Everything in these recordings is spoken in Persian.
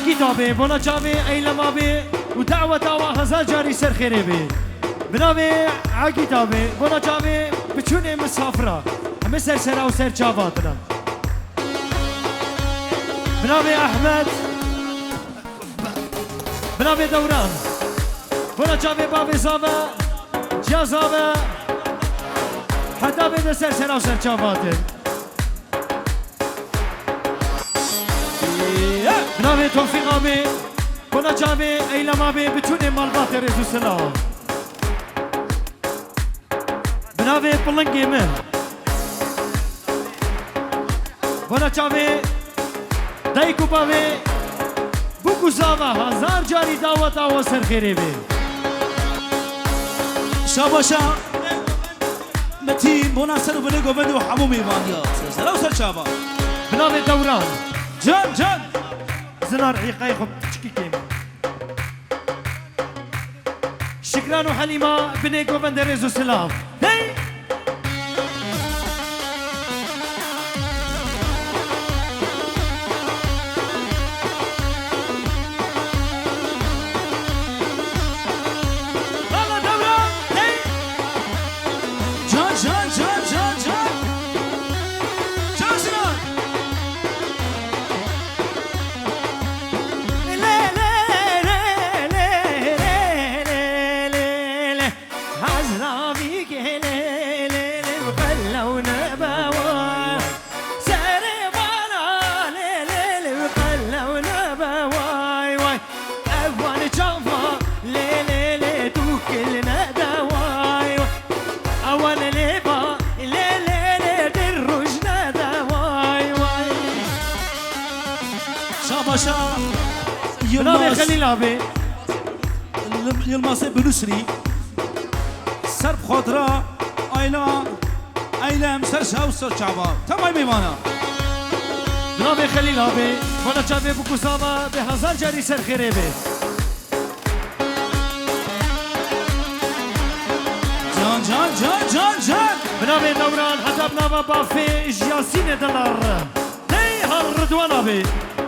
عقيدة بونا جابي أي لما بي ودعوة دعوة هزار جاري سر خيري بي بنابي عقيدة بونا جابي بچوني مسافرة همه سر سرا و سر جاباتنا بنابي أحمد بنابي دوران بونا جابي بابي زابا جا زابا حتى بده سر سرا و سر جاباتن بنابي توفيق أبي بونا جابي أي لما بي بچوني مالبات رزو سلام بنابي بلنگي من بونا جابي دايكو بابي بوكو زاوا هزار جاري دعوت آوا سر خيري بي شاباشا متين بونا سر بنگو بدو حمو ميمانيا سلام سر شابا بنابي دوران جان زنار عيقاي خب تشكي كيما شكران وحليمة بنيكو بندريزو سلام هي والله دوران هي جان سنان شاباشا بنابي خليل أبي يلماسي بنسري سرب خضراء ايلام سر شاو سر شعبان تمام ميمانا بنابي خليل أبي بونا جابي بوكو زاوا بهزار جاري سر خيري بي جان بنابي دوران حتى بنابا بافي جياسين دلار هي هالردوان أبي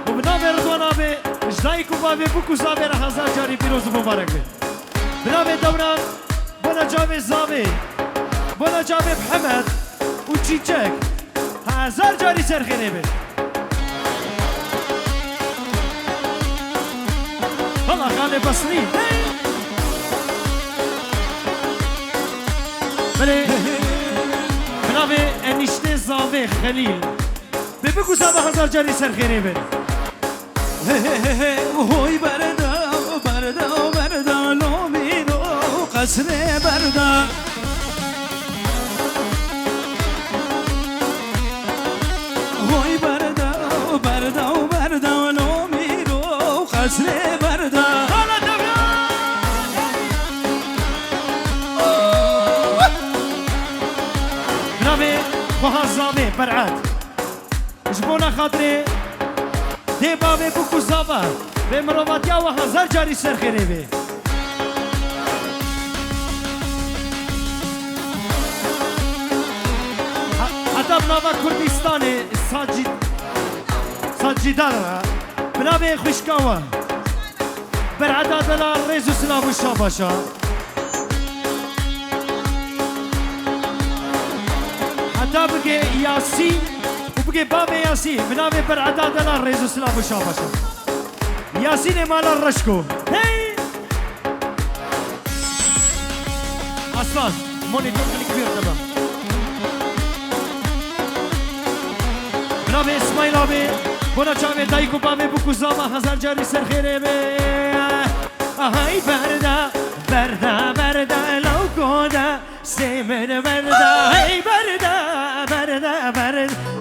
وبنابي رضوان أبي جدايكو بابي بوكو زابي رح هزار جاري بيروز مبارك بي بنابي دوران بونا جابي زابي بونا جابي بحمد وتشيتشك هزار جاري سر خيري بي والله خالي بصري بله بنابي انشته زابي خليل ببكو زابي هزار جاري سر خيري بي وهوي بردا لومينو قصر بردا وهوي بردا لومينو قصر بردا بنابي خوها زابي برعاد جبونا خاطري دي بابي بوكو زابا بمروات يا وهزار جاري سر خيري بي حتى بنابا كردستاني ساجدار بنابي خوشكاوا برعدا دلال ريزو سلام الشاباشا حتى بقي ياسين وبقي بابي ياسين بنابي برعدا دلال ريزو سلام الشاباشا ياسين مال الرشكو هي اصلا مونيتور كبير تبع بنابي اسماعيل ابي بونا جامي دايكو بابي بوكو زاما هزار جاري سر خيري بي هاي بردا لو كودا سيمن بردا هاي بردا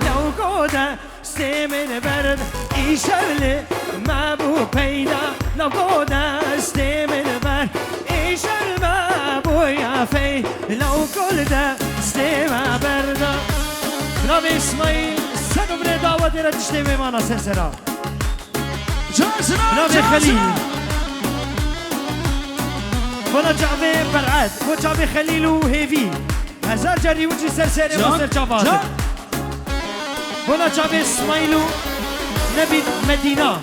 لو كودا سيمن بردا إيشارلي ما بو بيدا لو كودا سيمن بردا إيشار ما بو يا في لو كودا سيما بردا بنابي اسماعيل سنو من دعوة دينا تشتمي معنا سلسلة بنابي خليل بنا جعبي برعاد وجعبي خليل وهيفي هزار جاري وجي سلسلة وسر جابات بنا جعبي اسماعيل نبي مدينة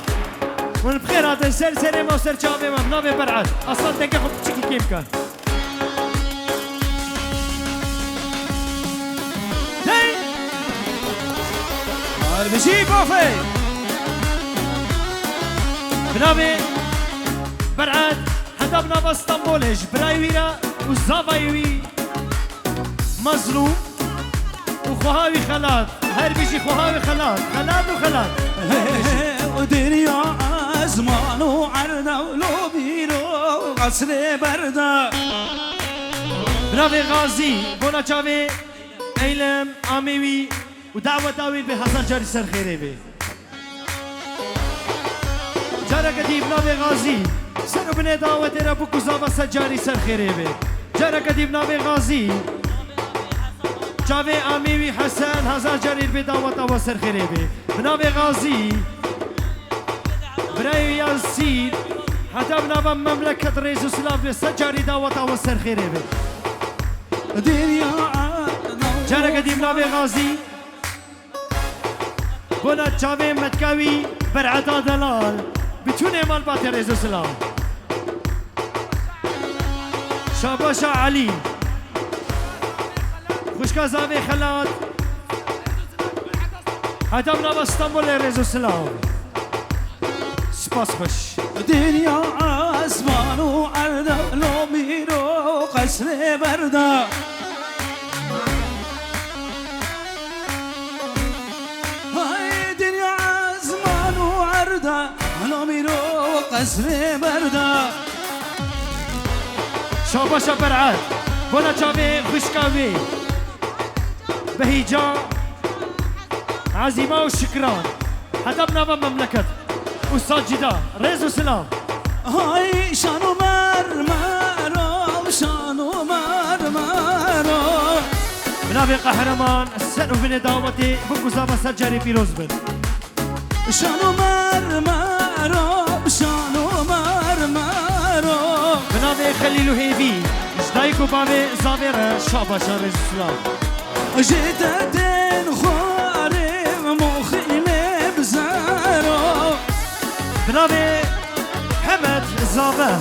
والبخيرات سر سر ما سر شافي ما بنابي برعد اصلا دقه خب تشكي كيف كان هي بشي كوفي بنابي برعد حتى بنابا اسطنبولش برايويرا وزافايوي مظلوم وخواهاوي خلات هر بيجي خواهاوي خلات خلات وخلات ودنيا زمان وعرضه ولو بيرو قصر برده برافي غازي بونا چاوي ايلم اميوي ودعوة تاوي بحسن جاري سر خيري بي جارة قدي برافي غازي سر بني دعوة تيرا بوكو زابا سر جاري سر خيري بي جارة قدي برافي غازي چاوي اميوي حسن هزار جاري بي دعوة تاوي سر خيري بي برافي غازي برايو ياسين حتى بنابا مملكة رئيس سلاف لسجاري دعوة أول سر خيري بي دنيا جارة قديم نابي غازي بونا جاوي متكاوي برعتا دلال بتوني مال باتي رئيس سلاف شاباشا علي خوشكا زاوي خلات حتى بنابا اسطنبول رئيس سلاف سپاس خوش دنيا زمان وعرضه ولو بيرو قصر برده هاي دنيا زمان وعرضه ولو بيرو قصر برده شاباشا برعاد بونا جاوي خوشكاوي بهيجا عزيمة وشكران حتى بنابا مملكة وساجدة ريز وسلام هاي شانو مرمرو شانو مرمرو بنابي قهرمان السنو بني دعوتي بوكو زابا سجاري بيروز بن شانو مرمرو شانو مرمرو بنابي خليلو هيبي جدايكو بابي زابير شاباشا ريز وسلام جدتين خواري مخيلي بزارو بنابي حمد زابا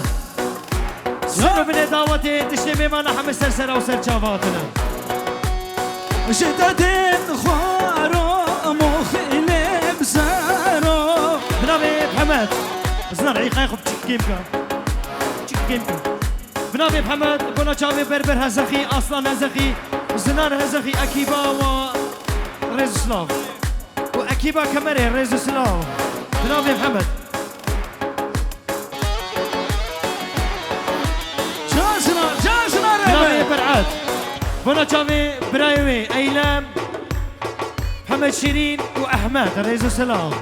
سنو بني دعوتي تشتي بيمانا حمد سرسرة وسرجافاتنا جدتين خوارو مخيلي بزارو بنابي بحمد زنار عيقا يخب تشكيمكا تشكيمكا بنابي بحمد بونا جاوي بربر هزخي اصلا هزخي زنار هزخي اكيبا و ريزو سلاف واكيبا كمري ريزو سلاف بنابي بحمد جاسنا بنابي ربي برعاد بونا جاوي برايوي ايلام محمد شيرين واحمد ريزو سلاف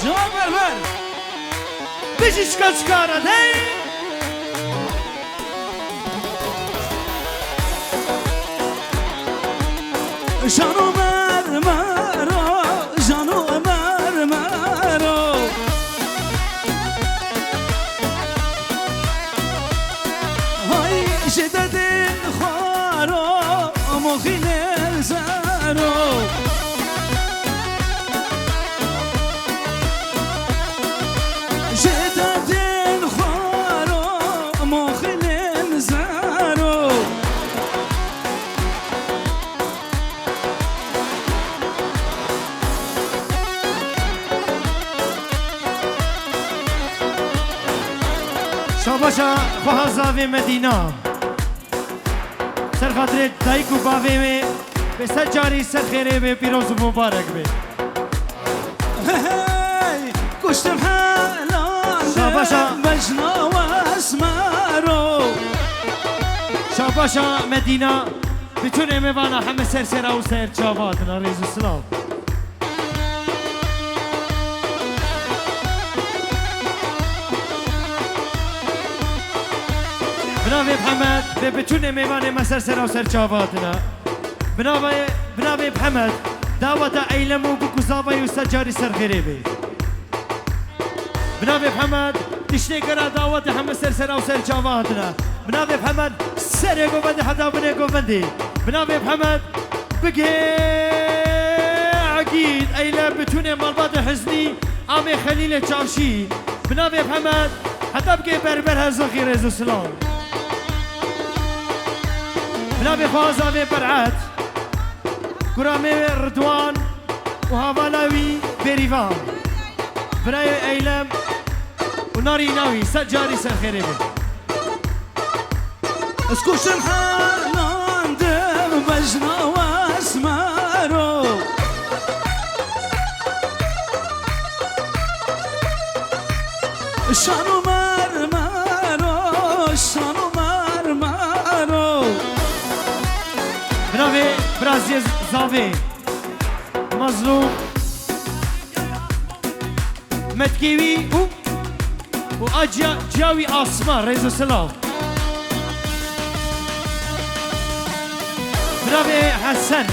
جابر بر بيجي شكال شكارة هي جانو مرمرو جانو مرمرو هاي جدتين خوارو مخيلي زارو جدتين خوارو مخيلي زارو شاباشا خواه زاوی مدینه سر خاطر دایکو باوی می به سر جاری سر خیره به پیروز و مبارک به هاي كشتم حالان شاباشا. بجنا واسمارو شاباشا مدینه بتونه میوانا همه سر سر او سر چاواتنا ریز و سلام بنابي بحمد بتونه میوانه مسر سر او سر چاواتنا بنابي بحمد دعوة ايلمو بكو زابا يوسا جاري سر غريبي بنابي بحمد تشتي قرا دعوة حمد سر سر او سر چاواتنا بنابي بحمد سر يقو بندي حتى بني يقو بندي بنابي بحمد بقي دید ایلا بتونه مالبات حزنی آمی خلیل چاوشی بنابه محمد حتی بگه بربر هزاقی رزو سلام بنابه خوازاوی برعت قرامي رضوان وهافالاوي بيريفان براي ايلم وناري ناوي سجاري سخيري اسكو شمحان دم بجنا واسمارو شانو مرمارو شانو مرمارو بنابه برازيل زاوي مظلوم متكيوي وأجا جاوي آسمان ريزو سلام بنابه حسن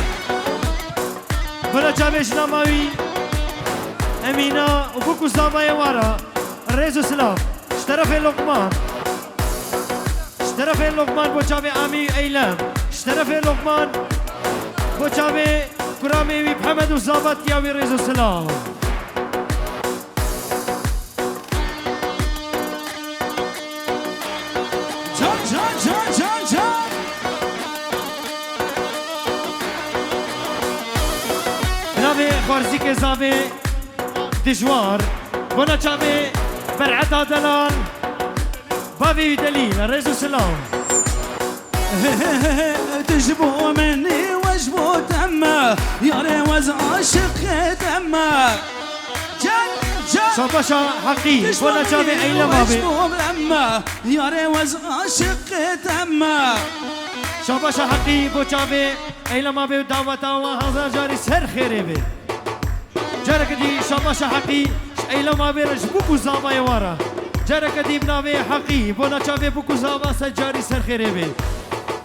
بنا جامش ناماوي أمينة وبوكو زاماي وارا ريزو سلام اشترف لقمان اشترف لقمان بو جامي آمي أيلام اشترف لقمان بو جامي كرامي محمد وزابط ياوي ريزو سلام جان جان جان جان جان بنابه خارزي كزابي دجوار بنا جامي برعتا دلال بابي دليل ريزو سلام تجبو مني وجبو دمه يا ريوز عاشق دمه جان جان شاباشا حقي بنا جامي أيلا بابي وجبو لما يا ريوز عاشق دمه شاباشا حقي بو جامي أيلا ما بي دعوتا وهذا جاري سر خيري بي جارك دي شاباشا حقي أيلا ما بي رجبوكو زاما يوارا جارك دي بنابي حقي بنا جامي بوكو زاما سجاري سر خيري بي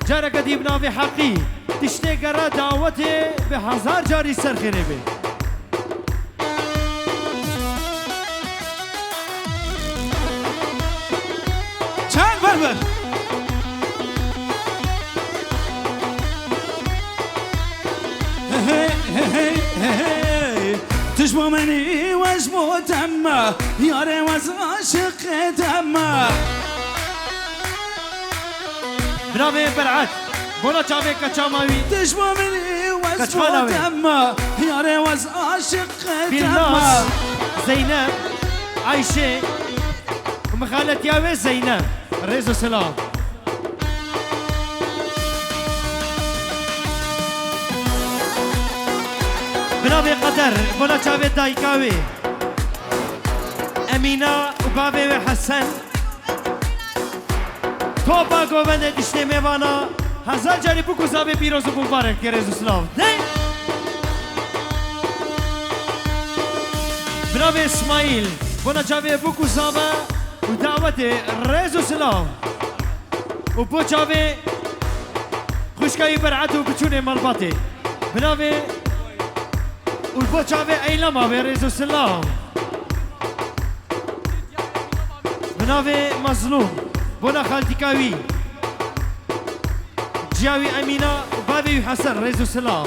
جارك دي بنابي حقي تشتي قرا دعوتي بهزار جاري سر خيري بي جان بربر تجبو مني وجبو دمه يا ريوز عاشق دمه بنابي برعت بنا جامي كچاماوي تجبو مني وجبو كچماناوي. دمه يا ريوز عاشق بالناس دمه زينب عايشة ومخالة ياوي زينب ريزو سلام بنابي قدر بنا جاوي دايكاوي أمينة وبابي وحسن توبا قوبند دشتي ميوانا هزار جاري بوكو زابي بيروز ومبارك يا ريزو سلام بنابي اسماعيل بنا جاوي بوكو زابا ودعوتي ريزو سلام وبو جاوي خوشكاوي برعتو بچوني مالباتي بنابي والبو جاوي ايلما بريزو سلام بنابي مظلوم بنا خالتكاوي جاوي امينه وبابي حسن ريزو سلام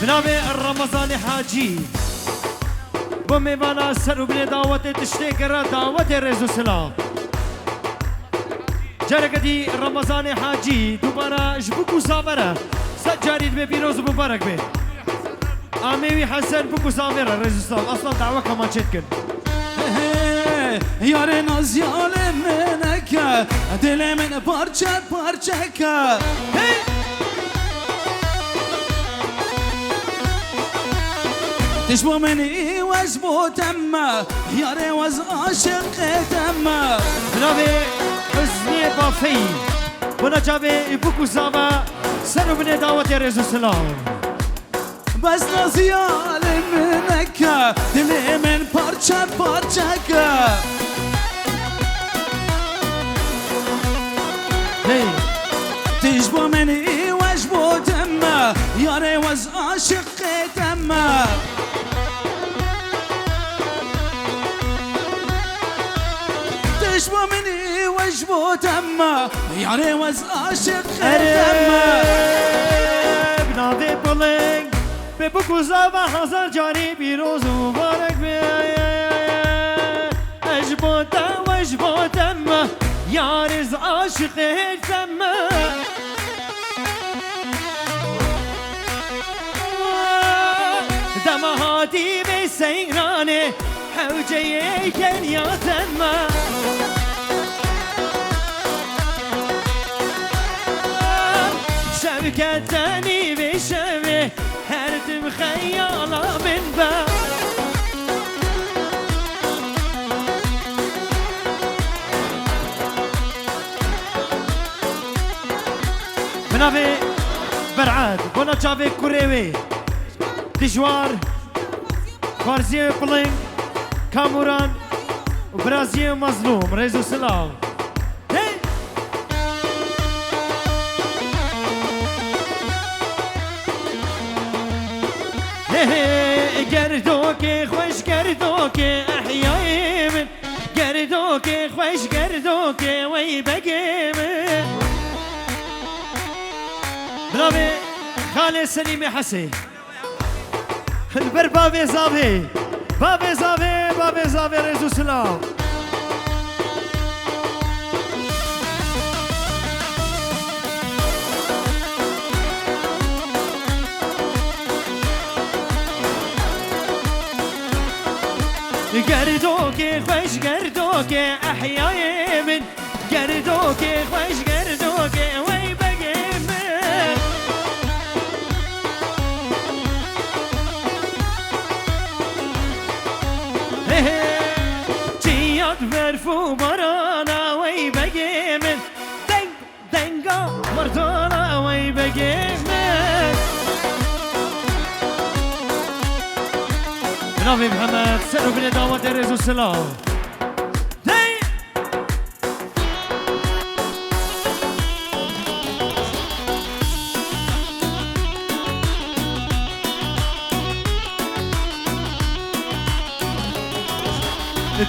بنابي الرمضان حاجي بومي بانا سر بني دعوتي تشتي قرا دعوتي ريزو سلام جاركدي رمضان حاجي دوبارا جبوكو زامرة سجاري دمي بيروز مبارك بي آميوي حسن بوكو زامرة ريزو سلام اصلا دعوة كمان شتكن ياري ناز يالي منك دل من parça parça تشبه مني وجبو تمه يا ريوز عاشق تمه بنابي حزني بافي بنا جابي بوكو زاما سنو بني دعوتي ريزو سلام بس ناز يالي منك دل من parça parça هي تشبه مني وجبو تمه يا ريوز عاشق تمه تشبه مني وش بو تما يعني وز عاشق خدمه بناوی بلنگ به بکوزا و هزار جاری بیروز مبارک اجبوتا و اجبوتم یارز عاشق هدم دمهاتی به سیرانه حوجه کنیاتم شبكتني بشبه هردم خيالة من با بنافي برعاد بونا جافي كوريوي دجوار فارزي بلينك كاموران وبرازيل مظلوم ريزو سلام گردوکی خوش گردوکی احیای من گردوکی خوش گردوکی وی بگی من بنابه خاله سلیم حسی البر بابی زابی بابی زابی بابی زابی رزو سلام گردوکی خوش گردوکی احیای من گردوکی خوش گردوکی وی بگی من چیاد برفو برانا وی بگی من دنگا مردانا وی بگی من جناب محمد سر بن داماد رزو سلام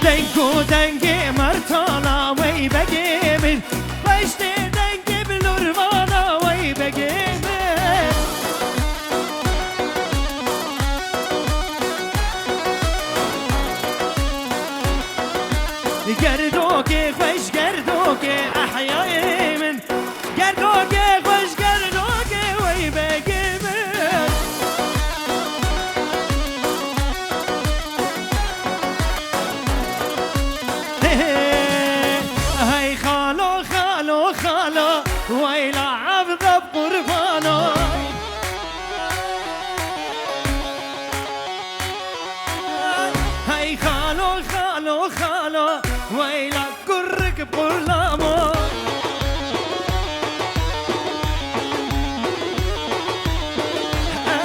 دنگو دنگی مرتانا وی بگی من بشتی دنگی بلورمانا وی بگی من گردوکی خوش گردوکی احیای من گردوکی خوش گردوکی وی بگی من هی خالو خالو خالو ویلا عبد بقربانو هی خالو خالو خالو ويلا كرك بقرلامو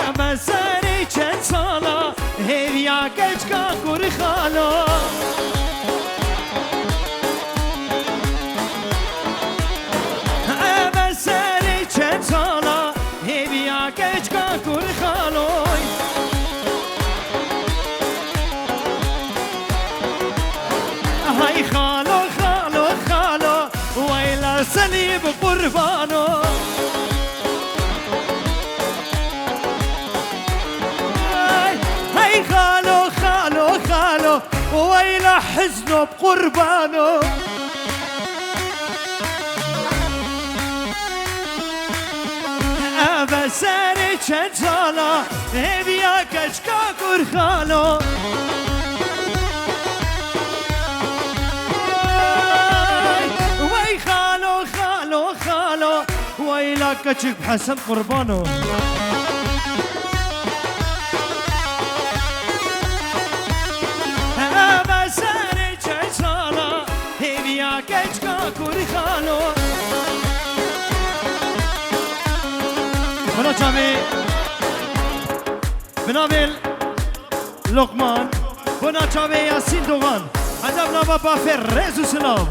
اما ساري چند سالا هيويا كجكا كور خالو اما ساري چند سالا هيويا كجكا كور خالو هاي خالو خالو خالو ويلا سليب قربانو هاي خالو خالو خالو ويلا حزنه بقربانو أبا ساري چند سالا هبيا كشكا كور خالو ويلا كشك بحسن قربانو أبا ساري چند سالا هبيا كشكا كور خالو بنا جامي بنابل لقمان بنا جامي ياسين دوغان هدفنا بابا فرزو سلام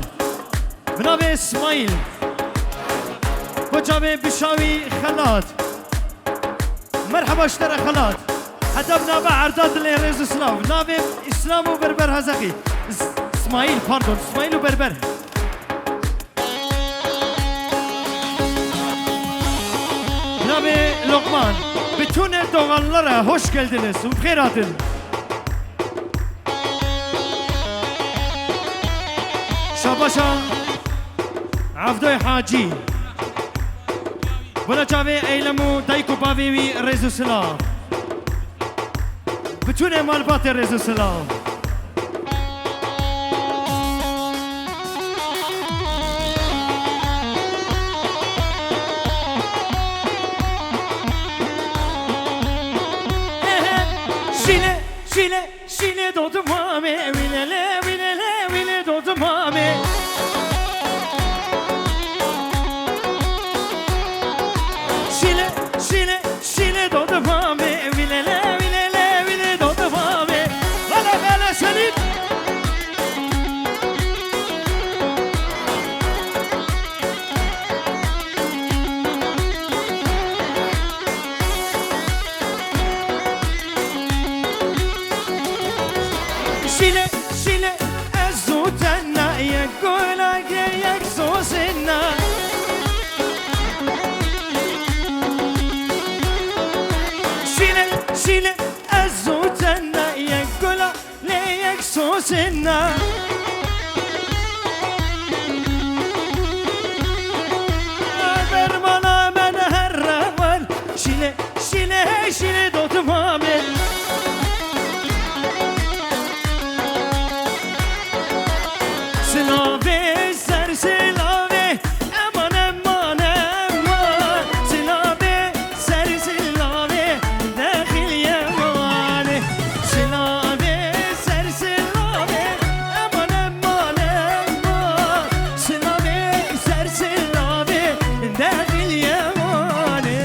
بنابل اسماعيل بجامي بشاوي خلات مرحبا اشترى خلات هدفنا بعرداد لرزو سلام نابي اسلام وبربر هزقي اسماعيل باردون اسماعيل وبربر Cave Lokman. Bütün doğanlara hoş geldiniz. Bxeyr hatın. Şabaşa Avdoy Hacı. Buna Cave eylemu dayku bavivi Rezu Selam. Bütün emalbatı Rezu Selam. Şile doğdu mame, vilele doğdu mame. Şile doğdu mame, vilele doğdu mame. Hala senin. Şile ezutenna yekola geyek sosinna. Şile ezutenna yekola leyek sosinna. Ver bana ben her raval. Şile dotum amin. Silave ser silave aman aman aman. Silave ser silave dahil yamane. Silave ser silave aman aman aman. Silave ser silave dahil yamane.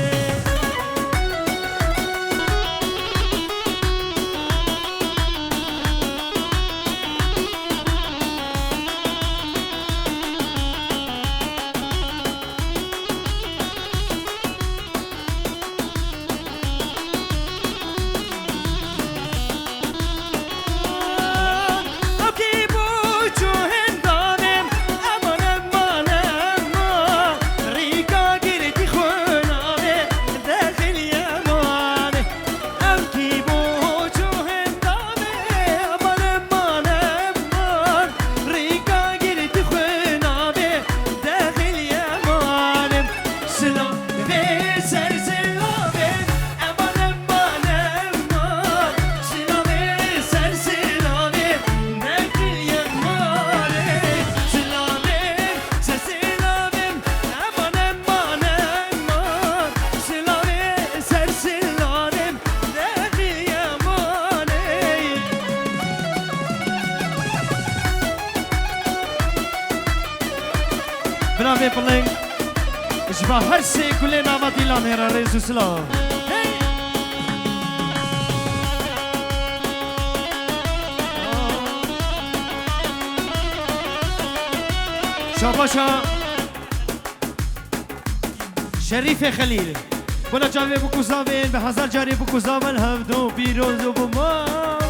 Bravo Pling. Ich war herse kulena vadilan hera Rezu Selam. شاباشا شریف خلیل بولا جاوی بکوزاوین به هزار جاری بکوزاون هفدو پیروز و بما